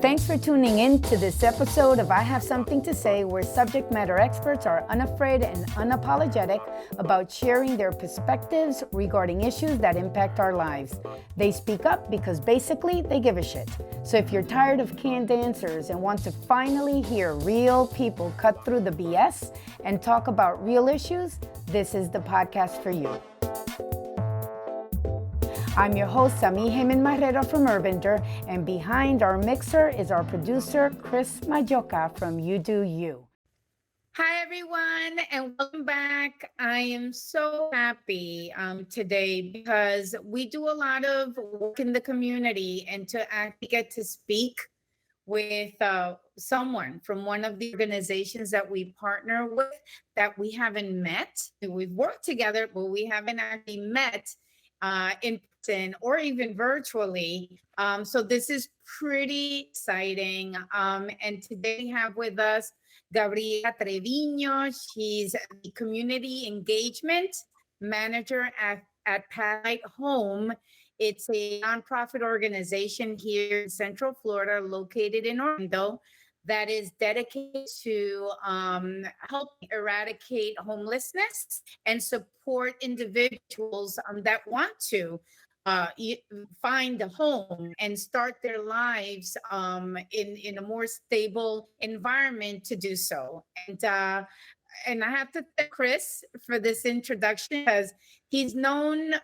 Thanks for tuning in to this episode of I Have Something to Say, where subject matter experts are unafraid and unapologetic about sharing their perspectives regarding issues that impact our lives. They speak up because basically they give a shit. So if you're tired of canned answers and want to finally hear real people cut through the BS and talk about real issues, this is the podcast for you. I'm your host, Sami Heyman Marrero from Urbender, and behind our mixer is our producer, Chris Majoka from UdoU. Hi, everyone, and welcome back. I am so happy today because we do a lot of work in the community, and to actually get to speak with someone from one of the organizations that we partner with that we haven't met. We've worked together, but we haven't actually met in person or even virtually. So this is pretty exciting. And today we have with us Gabriella Trevino. She's the community engagement manager at Pathlight Home. It's a nonprofit organization here in Central Florida, located in Orlando, that is dedicated to help eradicate homelessness and support individuals that want to find a home and start their lives in a more stable environment to do so. And I have to thank Chris for this introduction because he's known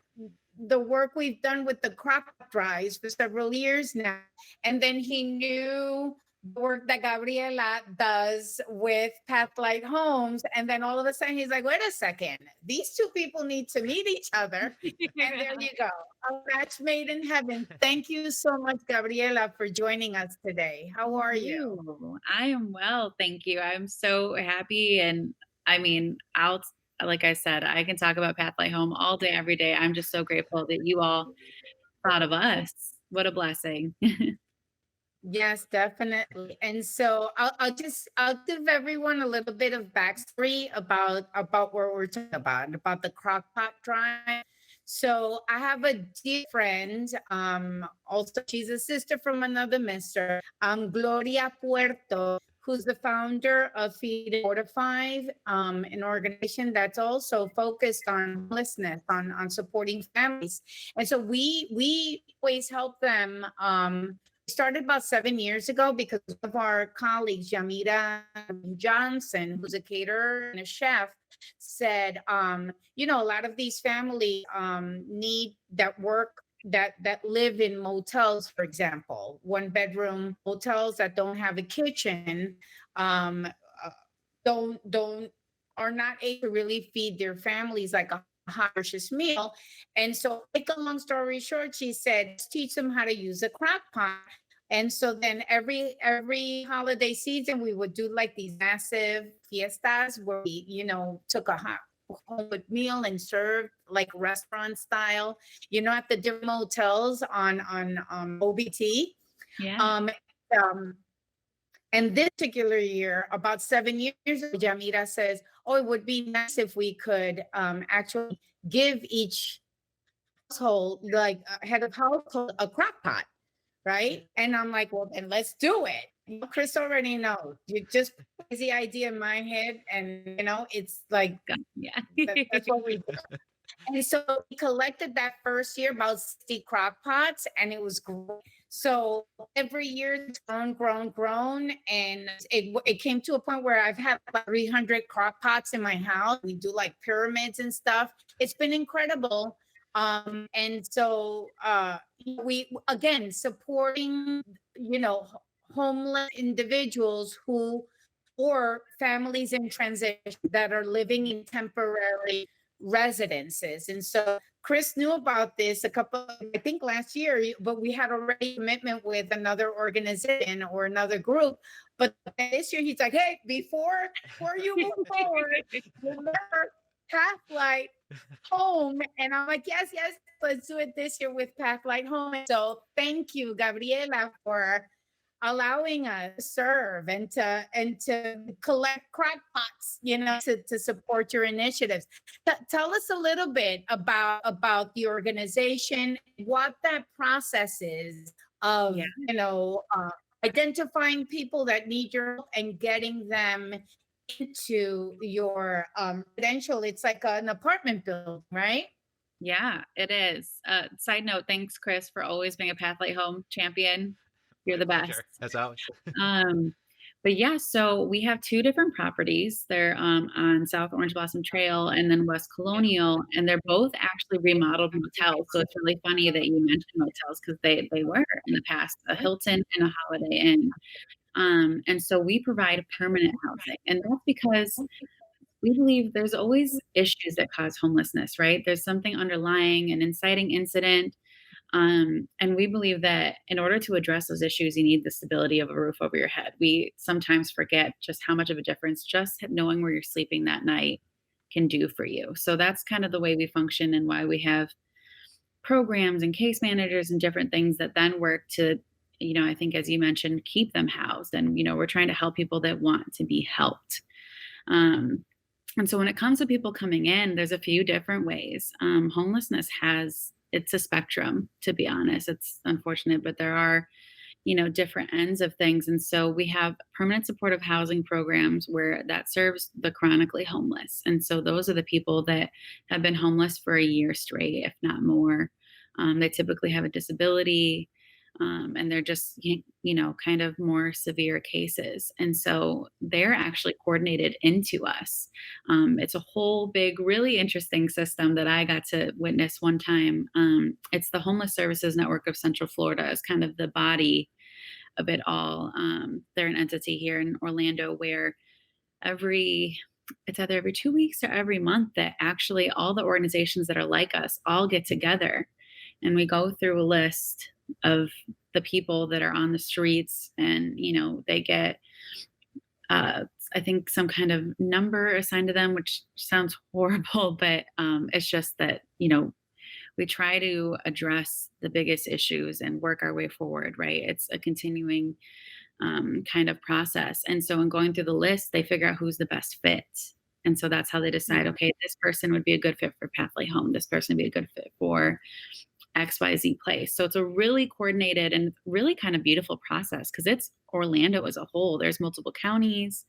the work we've done with the crop drives for several years now. And then he knew the work that Gabriella does with Pathlight Homes. And then all of a sudden he's like, wait a second, these two people need to meet each other. And there you go. A match made in heaven. Thank you so much, Gabriella, for joining us today. How are you? I am well, thank you. I'm so happy. And I mean, like I said, I can talk about Pathlight Home all day, every day. I'm just so grateful that you all thought of us. What a blessing. Yes, definitely. And so I'll give everyone a little bit of backstory about what we're talking about the crock pot drive. So I have a dear friend, also she's a sister from another mister, Gloria Puerto, who's the founder of Feed and Fortify, an organization that's also focused on homelessness, on supporting families. And so we always help them. Started about 7 years ago because of our colleagues, Yamira Johnson, who's a caterer and a chef, said, a lot of these families need that work that live in motels, for example, 1 bedroom hotels that don't have a kitchen, um, don't are not able to really feed their families like a nutritious meal. And so, make a long story short, she said, let's teach them how to use a crock pot. And so then every holiday season, we would do like these massive fiestas where we, took a hot home meal and served like restaurant style, at the different motels on OBT. Yeah. Um, and this particular year, about 7 years ago, Jamira says, oh, it would be nice if we could actually give each household, like head of household, a crock pot, right? And I'm like, well, then let's do it. Chris already knows. You just put the idea in my head, and it's like, Yeah. that's what we do. And so we collected that first year about 60 crock pots, and it was great. So every year it's grown. And it came to a point where I've had about 300 crock pots in my house. We do like pyramids and stuff. It's been incredible. And so we, again, supporting, homeless individuals or families in transition that are living in temporary residences. And so Chris knew about this I think last year, but we had already commitment with another organization or another group. But this year he's like, hey, before you move forward, remember Pathlight Home. And I'm like, yes, let's do it this year with Pathlight Home. And so thank you, Gabriela, for allowing us to serve and to collect crack pots, to support your initiatives. Tell us a little bit about the organization, what that process is Yeah. of, identifying people that need your help and getting them into your residential. It's like an apartment building, right? Yeah, it is. Side note, thanks, Chris, for always being a Pathlight Home champion. You're My the best. pleasure, as always. Um, but yeah, so we have 2 different properties. They're, on South Orange Blossom Trail and then West Colonial, and they're both actually remodeled motels, so it's really funny that you mentioned motels because they were in the past, a Hilton and a Holiday Inn. And so we provide permanent housing, and that's because we believe there's always issues that cause homelessness, right? There's something underlying, an inciting incident, and we believe that in order to address those issues, you need the stability of a roof over your head. We sometimes forget just how much of a difference just knowing where you're sleeping that night can do for you. So that's kind of the way we function and why we have programs and case managers and different things that then work to, I think as you mentioned, keep them housed. And, we're trying to help people that want to be helped. Um, and so when it comes to people coming in, there's a few different ways. Homelessness it's a spectrum, to be honest. It's unfortunate, but there are, different ends of things. And so we have permanent supportive housing programs where that serves the chronically homeless. And so those are the people that have been homeless for a year straight, if not more. They typically have a disability. And they're just, kind of more severe cases. And so they're actually coordinated into us. It's a whole big, really interesting system that I got to witness one time. It's the Homeless Services Network of Central Florida is kind of the body of it all. They're an entity here in Orlando where every it's either every 2 weeks or every month that actually all the organizations that are like us all get together and we go through a list of the people that are on the streets and they get uh, I think some kind of number assigned to them, which sounds horrible, but it's just that we try to address the biggest issues and work our way forward, right? It's a continuing kind of process. And so in going through the list, they figure out who's the best fit. And so that's how they decide, okay, this person would be a good fit for Pathway Home. This person would be a good fit for XYZ place. So it's a really coordinated and really kind of beautiful process because it's Orlando as a whole. There's multiple counties,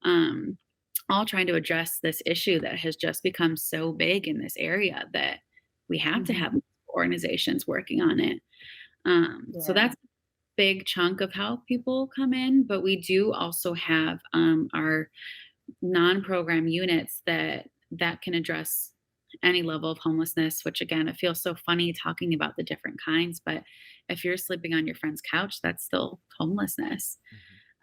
um, all trying to address this issue that has just become so big in this area that we have to have Mhm. organizations working on it. So Yeah. that's big chunk of how people come in, but we do also have our non-program units that can address any level of homelessness, which again, it feels so funny talking about the different kinds, but if you're sleeping on your friend's couch, that's still homelessness.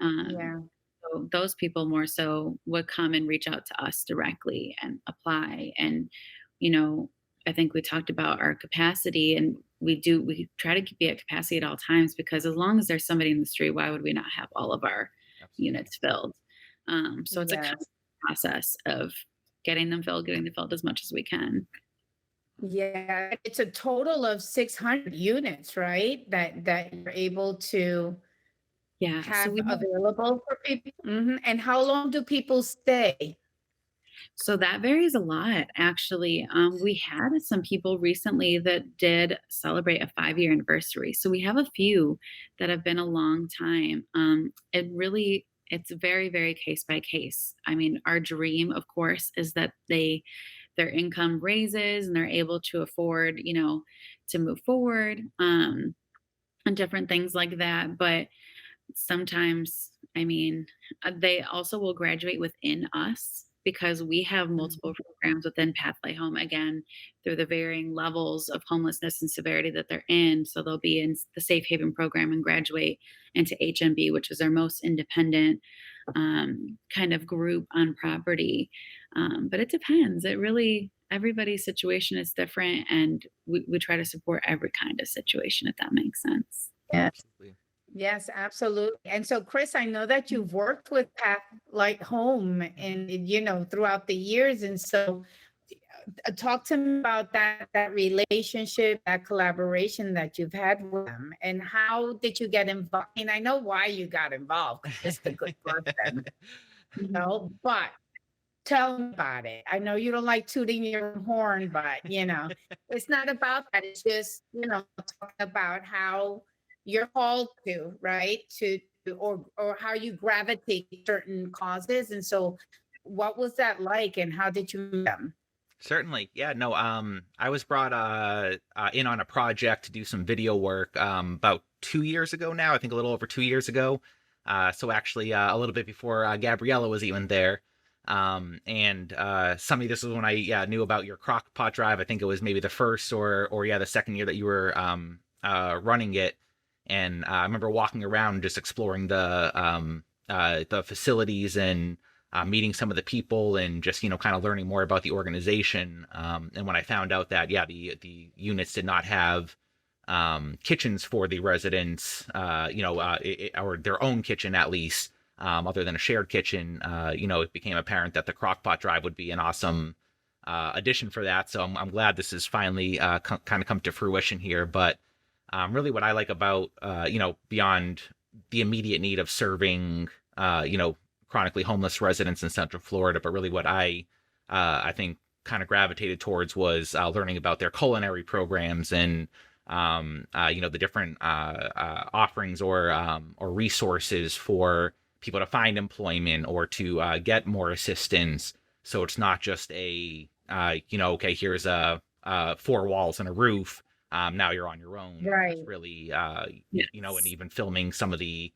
Mhm. Um, Yeah. so those people more so would come and reach out to us directly and apply. And, you know, I think we talked about our capacity and we try to be at capacity at all times because as long as there's somebody in the street, why would we not have all of our Absolutely. units filled? So it's a Yes. constant process of getting them filled as much as we can. Yeah. It's a total of 600 units, right? That you're able to Yeah. So have we have available for people. And how long do people stay? So that varies a lot, actually. We had some people recently that did celebrate a 5-year anniversary. So we have a few that have been a long time. It's very, very case by case. I mean, our dream, of course, is that their income raises and they're able to afford, to move forward, and different things like that. But sometimes, I mean, they also will graduate within us because we have multiple Mhm. programs within Pathway Home, again, through the varying levels of homelessness and severity that they're in. So they'll be in the Safe Haven program and graduate into HMB, which is our most independent kind of group on property. But it depends. Everybody's situation is different, and we try to support every kind of situation, if that makes sense. Yes. Absolutely. Yes, absolutely. And so, Chris, I know that you've worked with Pat like Home Mhm. and throughout the years. And so, talk to me about that relationship, that collaboration that you've had with them, and how did you get involved? And I know why you got involved, 'cause just a good person, but tell me about it. I know you don't like tooting your own horn, but it's not about that. It's just talking about how. you're called to, right? Or how you gravitate to certain causes. And so what was that like and how did you meet them? Certainly. Yeah, no, I was brought in on a project to do some video work about 2 years ago now, I think a little over 2 years ago. So actually a little bit before Gabriella was even there. And somebody, this was when I knew about your crock pot drive. I think it was maybe the first or yeah, the second year that you were running it. And I remember walking around just exploring the facilities and meeting some of the people and just kind of learning more about the organization. And when I found out that the units did not have kitchens for the residents, or their own kitchen at least, other than a shared kitchen, it became apparent that the crockpot drive would be an awesome addition for that. So I'm glad this has finally kind of come to fruition here. But really, what I like about beyond the immediate need of serving chronically homeless residents in Central Florida, but really what I think kind of gravitated towards was learning about their culinary programs and the different offerings or resources for people to find employment or to get more assistance. So it's not just okay, here's four walls and a roof. Now you're on your own. There's Right. really, and Yes. even filming some of the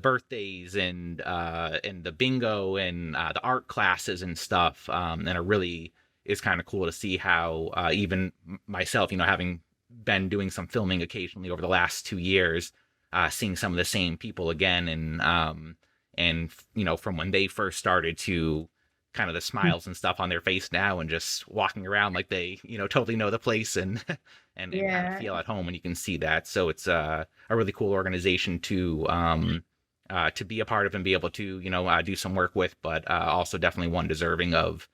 birthdays and the bingo and the art classes and stuff. And it really is kind of cool to see how even myself, having been doing some filming occasionally over the last 2 years, seeing some of the same people again, and from when they first started to kind of the smiles and stuff on their face now, and just walking around like they totally know the place and and kind of Yeah. feel at home, and you can see that. So it's a really cool organization to be a part of and be able to do some work with, but also definitely one deserving of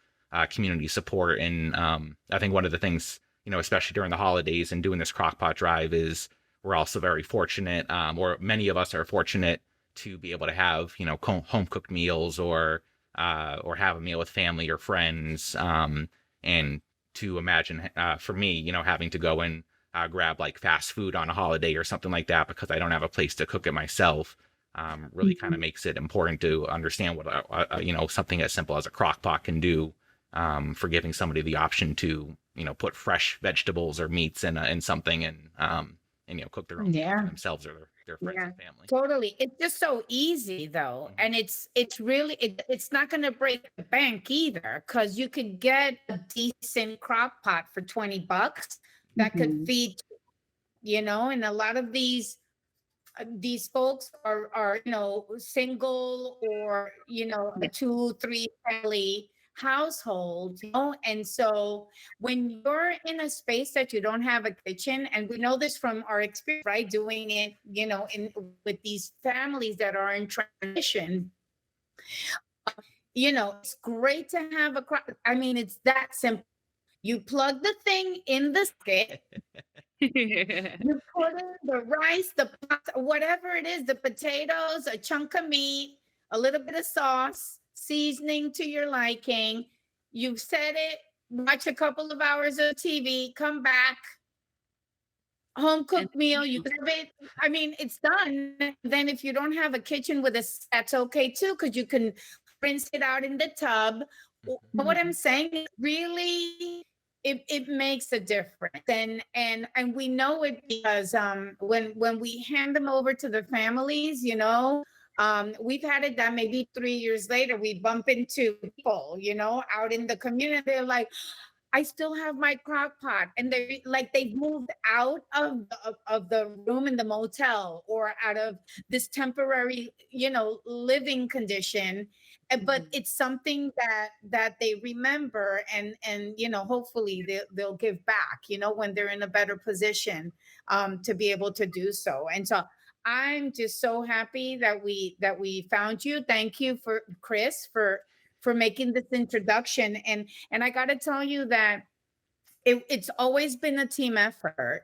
community support. And I think one of the things, especially during the holidays and doing this crockpot drive, is we're also very fortunate, or many of us are fortunate to be able to have home cooked meals or have a meal with family or friends, and to imagine for me, having to go and grab like fast food on a holiday or something like that because I don't have a place to cook it myself. Really kind of Mhm. makes it important to understand what something as simple as a crock pot can do, for giving somebody the option to put fresh vegetables or meats in something and cook their own meal for Yeah. themselves or their friends Yeah, and family. totally. It's just so easy though. Mhm. And it's really it's not gonna break the bank either, because you could get a decent crock pot for 20 bucks that could Mhm. feed, and a lot of these folks are single, or a Yeah. 2 3 family household, and so when you're in a space that you don't have a kitchen, and we know this from our experience, right, doing it, in with these families that are in transition, it's great to have I mean, it's that simple. You plug the thing in the skit. You put in the rice, the pasta, whatever it is, the potatoes, a chunk of meat, a little bit of sauce, seasoning to your liking. You've set it, watch a couple of hours of TV, come back, home And cooked meal, you serve it. I mean, it's done. Then if you don't have a kitchen with that's okay too, because you can rinse it out in the tub. Mhm. What I'm Mhm. saying is really it makes a difference. And we know it because when we hand them over to the families, we've had it that maybe 3 years later we bump into people, out in the community. They're like, I still have my crock pot. And they like they've moved out of the room in the motel, or out of this temporary, living condition. But Mhm. it's something that they remember, and hopefully they'll give back, when they're in a better position to be able to do so. And so I'm just so happy that we found you. Thank you for Chris for making this introduction. And I got to tell you that it's always been a team effort,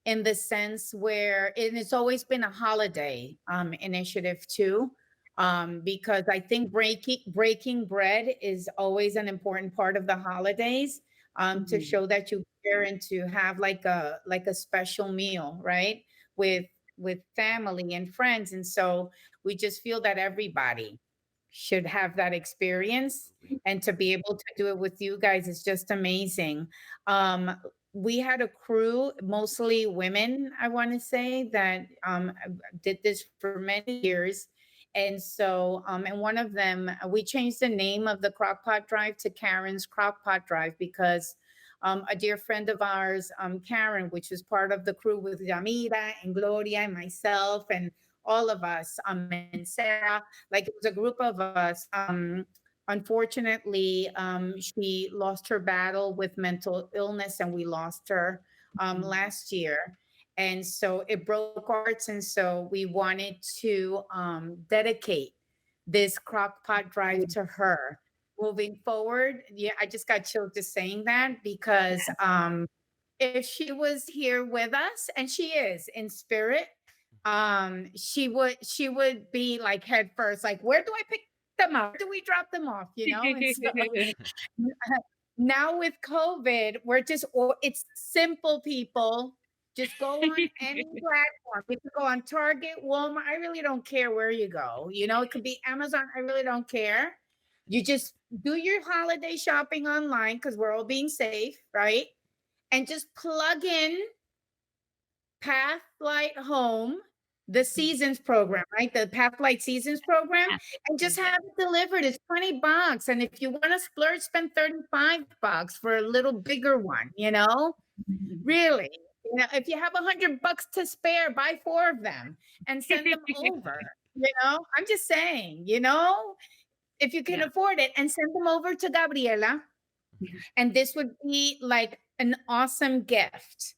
in the sense where it's always been a holiday initiative too. Because I think breaking bread is always an important part of the holidays, to Mhm. show that you care, and to have like a special meal, right? With with family and friends. And so we just feel that everybody should have that experience, Absolutely. and to be able to do it with you guys is just amazing. Um, we had a crew, mostly women, I want to say, that did this for many years. And so, and one of them, we changed the name of the Crockpot Drive to Karen's Crockpot Drive because a dear friend of ours, Karen, which was part of the crew with Yamira and Gloria and myself and all of us, and Sarah, like it was a group of us. Unfortunately, she lost her battle with mental illness, and we lost her last year. And so it broke our hearts. And so we wanted to dedicate this crock pot drive to her moving forward. Yeah, I just got chilled just saying that because if she was here with us, and she is in spirit, she would be like head first, like, where do I pick them up? Where do we drop them off? And so now with COVID, we're just, it's simple, people. Just go on any platform. You can go on Target, Walmart. I really don't care where you go. It could be Amazon. I really don't care. You just do your holiday shopping online because we're all being safe, right? And just plug in Pathlight Home, the seasons program, right? The Pathlight seasons program, and just have it delivered. It's $20. And if you want to splurge, spend $35 for a little bigger one, Really. If you have $100 to spare, buy 4 of them and send them over. I'm just saying, if you can Yeah. afford it, and send them over to Gabriela, and this would be like an awesome gift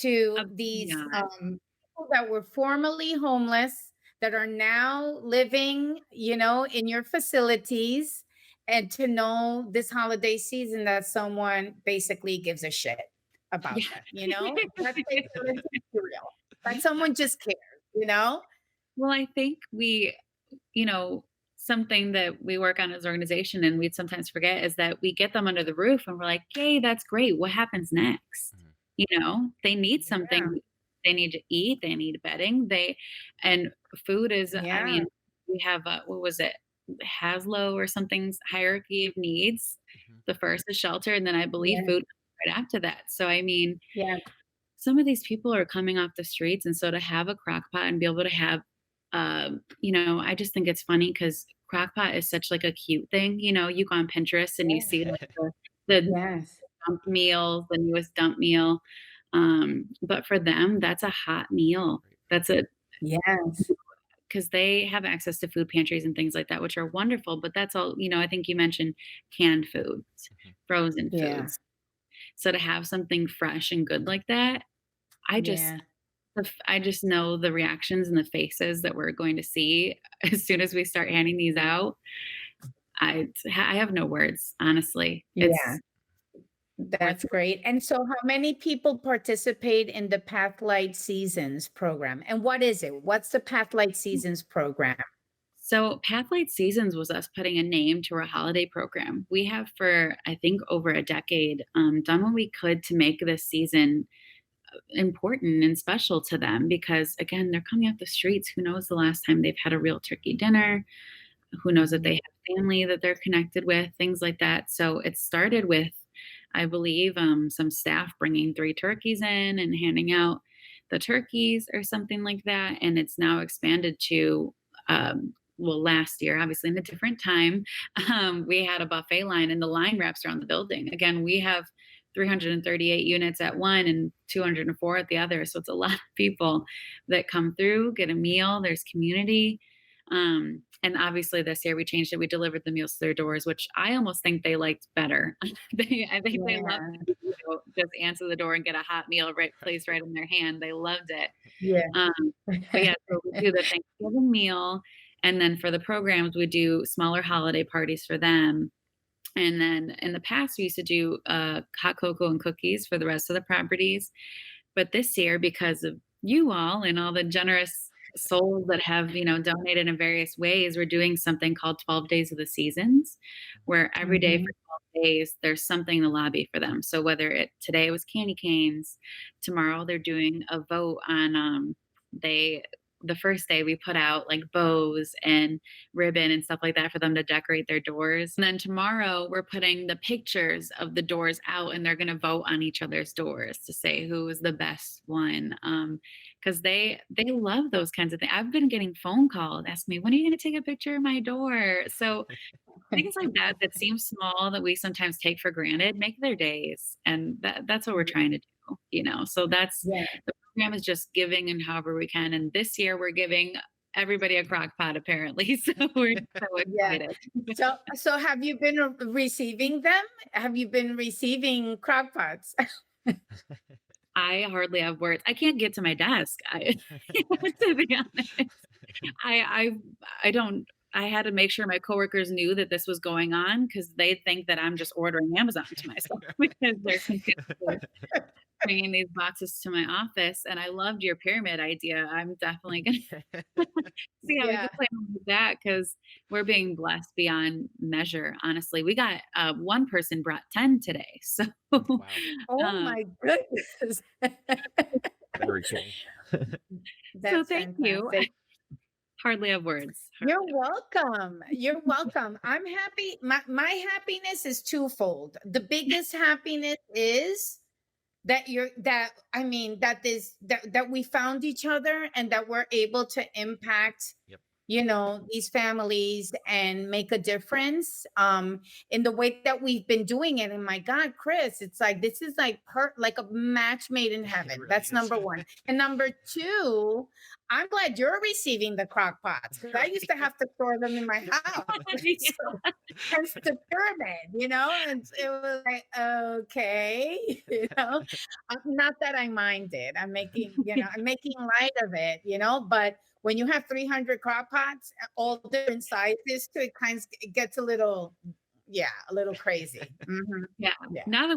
to these Yeah. people that were formerly homeless, that are now living, in your facilities, and to know this holiday season that someone basically gives a shit about them, Let's face it, let's be real. That someone just cares, you know? Well, I think you know, something that we work on as an organization and we'd sometimes forget is that we get them under the roof and we're like, "Yay, that's great. What happens next?" Mhm. They need Yeah. something. They need to eat, they need bedding, and food is, I Yeah. mean, we have, what was it? Haslow or something's hierarchy of needs. Mhm. The first is shelter, and then I believe Yeah. food right after that. So, I mean, Yeah. some of these people are coming off the streets, and so to have a crock pot and be able to have, I just think it's funny because crock pot is such like a cute thing. You go on Pinterest and you Yeah. see like the Yes. dump meals, the newest dump meal. But for them, that's a hot meal. Right. That's a Yes. because they have access to food pantries and things like that, which are wonderful. But that's all, I think you mentioned canned foods, Mhm. frozen Yeah. foods. So to have something fresh and good like that, I just Yeah. I just know the reactions and the faces that we're going to see as soon as we start handing these out. I have no words, honestly. Yeah. We're That's great. And so how many people participate in the Pathlight Seasons program? And what is it? What's the Pathlight Seasons program? So Pathlight Seasons was us putting a name to our holiday program. We have for I think over a decade done what we could to make this season important and special to them because again they're coming off the streets. Who knows the last time they've had a real turkey dinner? Who knows that they Mhm. have family that they're connected with, things like that. So it started with, I believe, some staff bringing 3 turkeys in and handing out the turkeys or something like that. And it's now expanded to, well, last year, obviously in a different time, we had a buffet line and the line wraps around the building. Again, we have 338 units at one and 204 at the other. So it's a lot of people that come through, get a meal, there's community. And obviously this year we changed it. We delivered the meals to their doors, which I almost think they liked better. I think they loved Yeah. it, just answer the door and get a hot meal right placed right in their hand. They loved it. Yeah. But yeah, so we do the Thanksgiving meal, and then for the programs, we do smaller holiday parties for them. And then in the past, we used to do hot cocoa and cookies for the rest of the properties. But this year, because of you all and all the generous souls that have, donated in various ways, we're doing something called 12 Days of the Seasons, where every day for Mhm. 12 days, there's something in the lobby for them. So whether today it was candy canes, tomorrow they're doing a vote on they the first day we put out like bows and ribbon and stuff like that for them to decorate their doors. And then tomorrow we're putting the pictures of the doors out and they're going to vote on each other's doors to say who was the best one. Cuz they love those kinds of things. I've been getting phone calls asking me, "When are you going to take a picture of my door?" So things like that that seem small that we sometimes take for granted make their days, and that's what we're trying to do, you know? So that's Yeah. the program is just giving and however we can, and this year we're giving everybody a crock pot apparently, so we're so Yeah. excited. So have you been receiving them? Have you been receiving crock pots? I hardly have words. I can't get to my desk, to be honest. I I don't I had to make sure my coworkers knew that this was going on because they think that I'm just ordering Amazon to myself because they're continuously bringing these boxes to my office, and I loved your pyramid idea. I'm definitely gonna see how we can Yeah. play with that because we're being blessed beyond measure, honestly. We got, one person brought 10 today, so, Wow. Oh um, my goodness. Very cool. so That's thank you. fantastic. Hardly have words. You're welcome. You're welcome. I'm happy. My happiness is twofold. The biggest happiness is that I mean that we found each other and that we're able to impact, Yep. these families and make a difference in the way that we've been doing it. And my God, Chris, it's like this is like a match made in It heaven. really That's is. number one. And number two, I'm glad you're receiving the crock pots because I used to Right. have to store them in my house. So hence the pyramid, and it was like, okay, not that I mind it. I'm making light of it, but when you have 300 crock pots, all different sizes, so it gets a little crazy. Yeah. Yeah. Now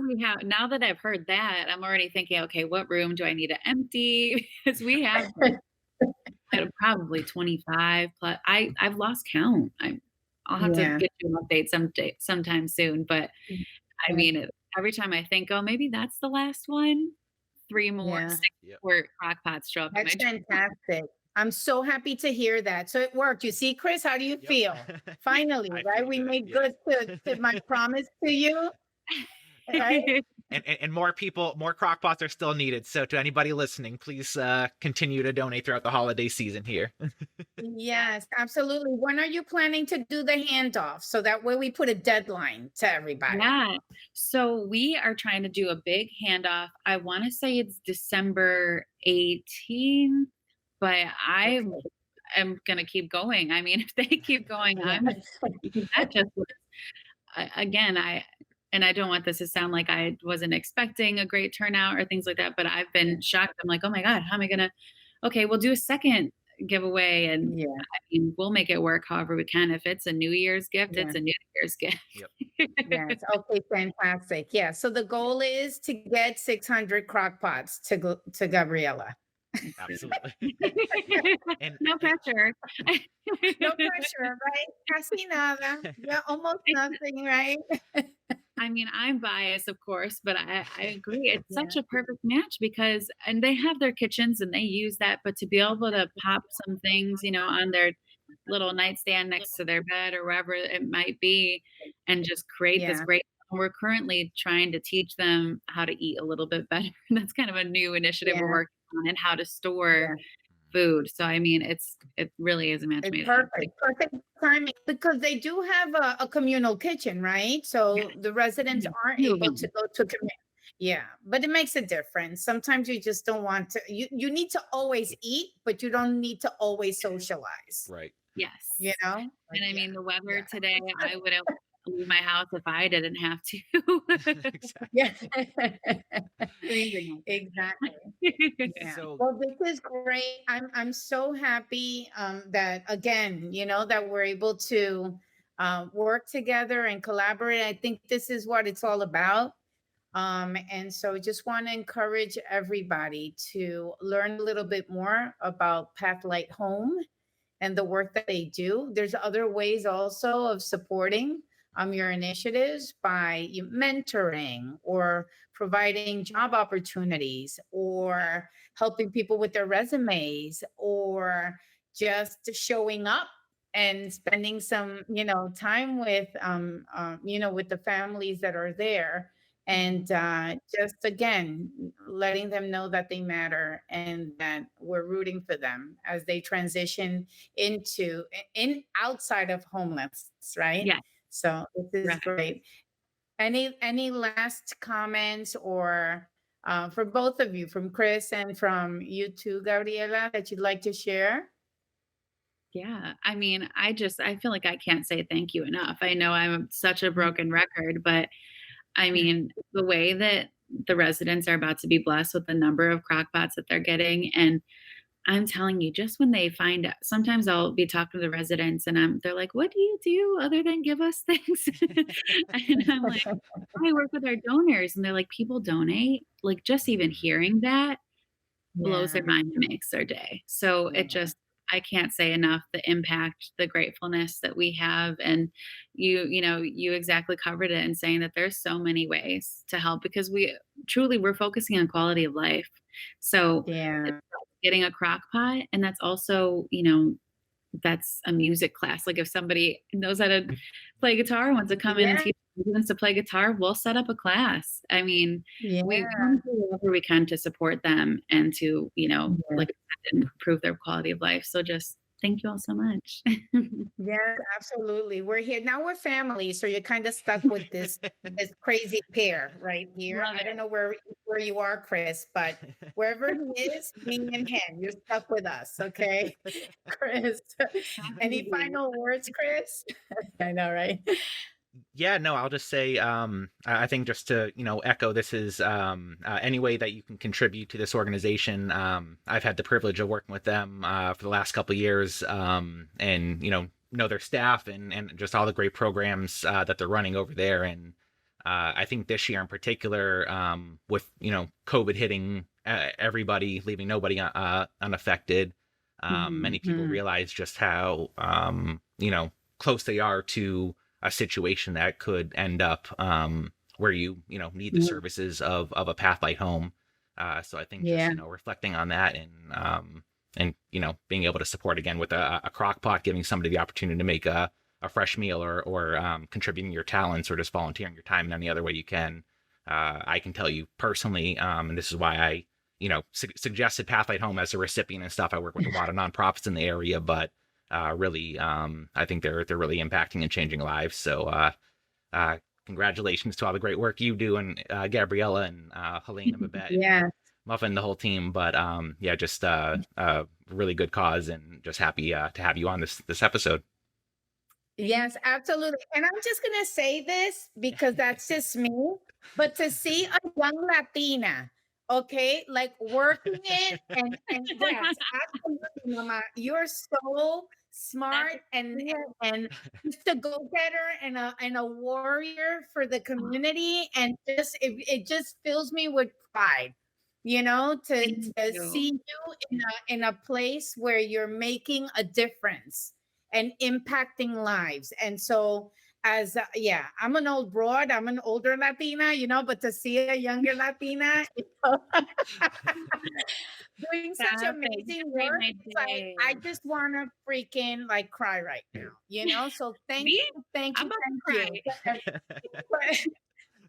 that I've heard that, I'm already thinking, "Okay, what room do I need to empty?" Because we have, probably 25 plus. I've lost count. I'll have to Yeah. get you an update sometime soon, but, I Yeah. mean, every time I think, "Oh, maybe that's the last one," 3 more, Yeah. 6 Yep. more crock pots show up in my That's fantastic. I'm so happy to hear that. So it worked. You see, Chris, how do you Yep. feel? Finally, I right? feel We good. made Yes. good to my promise to you, right? And more crock pots are still needed. So to anybody listening, please continue to donate throughout the holiday season here. Yes, absolutely. When are you planning to do the handoff? So that way we put a deadline to everybody. Yeah. So we are trying to do a big handoff. I wanna say it's December 18th, but I Okay. am gonna keep going. I mean, if they keep going, Yeah. because that just was again, I don't want this to sound like I wasn't expecting a great turnout or things like that, but I've Yeah. been shocked. I'm like, "Oh my god, how am I gonna" okay, we'll do a second giveaway, and Yeah. I mean, we'll make it work however we can. If it's a New Year's gift, Yeah. it's a New Year's gift. Yep. Yes. Okay. Fantastic. Yeah. So the goal is to get 600 crock pots to Gabriella. Absolutely. and, No and pressure. No pressure, right? Casi nada. Yeah. Almost nothing, right? I mean, I'm biased, of course, but I agree. It's Yeah. such a perfect match because and they have their kitchens and they use that, but to be able to pop some things, on their little nightstand next to their bed or wherever it might be, and just create this Yeah. great we're currently trying to teach them how to eat a little bit better. That's kind of a new initiative we're Yeah. working on and how to store Yeah. food. So, I mean, it really is a match It's made in heaven. perfect timing because they do have a communal kitchen, right? So the residents Yeah. aren't Few of able to them. go to yeah, but it makes a difference. Sometimes you just don't want to. You need to always eat, but you don't need to always socialize. right. You Yes. know? Like, And I yeah, mean, the weather yeah, today, I wouldn't leave my house if I didn't have to. Exactly. yeah. Freezing Exactly. out Yeah. So Well, this is great. I'm so happy that again, that we're able to work together and collaborate. I think this is what it's all about. And so just want to encourage everybody to learn a little bit more about Pathlight Home and the work that they do. There's other ways also of supporting your initiatives by mentoring or providing job opportunities or helping people with their resumes or just showing up and spending some time with with the families that are there, and just again letting them know that they matter and that we're rooting for them as they transition into in outside of homelessness, right? Yeah. So this is Right. great. Any last comments or for both of you, from Chris and from you too, Gabriela, that you'd like to share? Yeah. I mean, I feel like I can't say thank you enough. I know I'm such a broken record, but I mean, the way that the residents are about to be blessed with the number of crock pots that they're getting, and I'm telling you, just when they find out, sometimes I'll be talking to the residents and they're like, "What do you do other than give us things?" And I'm like, "I work with our donors." And they're like, "People donate?" Like, just even Mhm. hearing that blows their Yeah, mind and makes their day. So it yeah, just I can't say enough the impact, the gratefulness that we have. And you exactly covered it in saying that there's so many ways to help because we're focusing on quality of life. So it's yeah, getting a crock pot, and that's also, that's a music class. Like if somebody knows how to play guitar and wants to come in and yeah, teach students to play guitar, we'll set up a class. I mean, we yeah, want to do whatever we can to support them and to, yeah. like I said, improve their quality of life. So just thank you all so much. Yes, absolutely. We're here now. We're family, so you're kind of stuck with this crazy pair right here. Love I don't it. know where you are, Chris, but wherever he is, me and him, you're stuck with us. Okay, Chris. Happy to Any be final words, Chris? I know, right? Yeah, no, I'll just say, I think just to, echo, this is any way that you can contribute to this organization. I've had the privilege of working with them for the last couple of years, and, know their staff and just all the great programs that they're running over there. And I think this year in particular, with, COVID hitting everybody, leaving nobody unaffected, many people Mhm. realize just how, close they are to a situation that could end up where need the Yeah. services of a pathlight home. So I think just Yeah. reflecting on that and being able to support again with a crock pot, giving somebody the opportunity to make a fresh meal or contributing your talents or just volunteering your time in any other way you can. I can tell you personally, and this is why I suggested Pathlight Home as a recipient and stuff. I work with a lot of nonprofits in the area, but really, I think they're really impacting and changing lives. So, uh, congratulations to all the great work you do, and Gabriella and Helene and Babette and Yeah. Muffin, the whole team. But yeah, just really good cause, and just happy to have you on this episode. Yes, absolutely. And I'm just going to say this because that's just me, but to see a young Latina, okay, like working it and yes, absolutely, Mama. You're so That's smart it. and just a go-getter and a warrior for the community, and just it just fills me with pride. Thank To see you. you in a place where you're making a difference and impacting lives. And so, as yeah, I'm an old broad, I'm an older Latina, but to see a younger Latina doing such Stop it. You amazing made work, my it's like day. I just want to freaking like cry right now. So thank Me? you, thank I'm you, about to thank you. cry.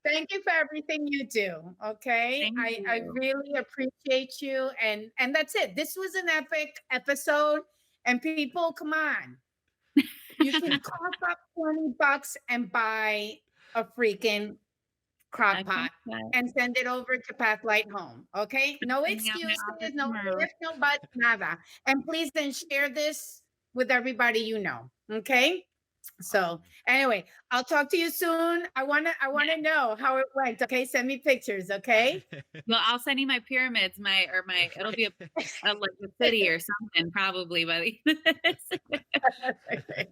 Thank you for everything you do. Okay. Thank I you. really appreciate you. And that's it. This was an epic episode. And people, come on. You can cough up $20 and buy a freaking crock Okay. pot and send it over to Pathlight Home. Okay? No Sending out my excuses, office no tomorrow. if, no buts, nada. And please then share this with everybody you know. Okay? So Awesome. anyway, I'll talk to you soon. I wanna know how it went. Okay, send me pictures. Okay. Well, I'll send you my pyramids, it'll be like a city or something probably by the end of this.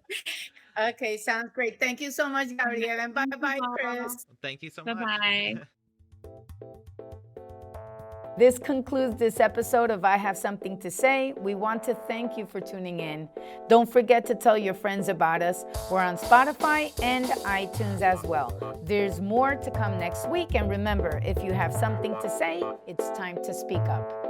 Okay, sounds great. Thank you so much, Gabrielle, and bye Thank you bye, all. Chris. Thank you so much. Bye-bye. This concludes this episode of I Have Something to Say. We want to thank you for tuning in. Don't forget to tell your friends about us. We're on Spotify and iTunes as well. There's more to come next week. And remember, if you have something to say, it's time to speak up.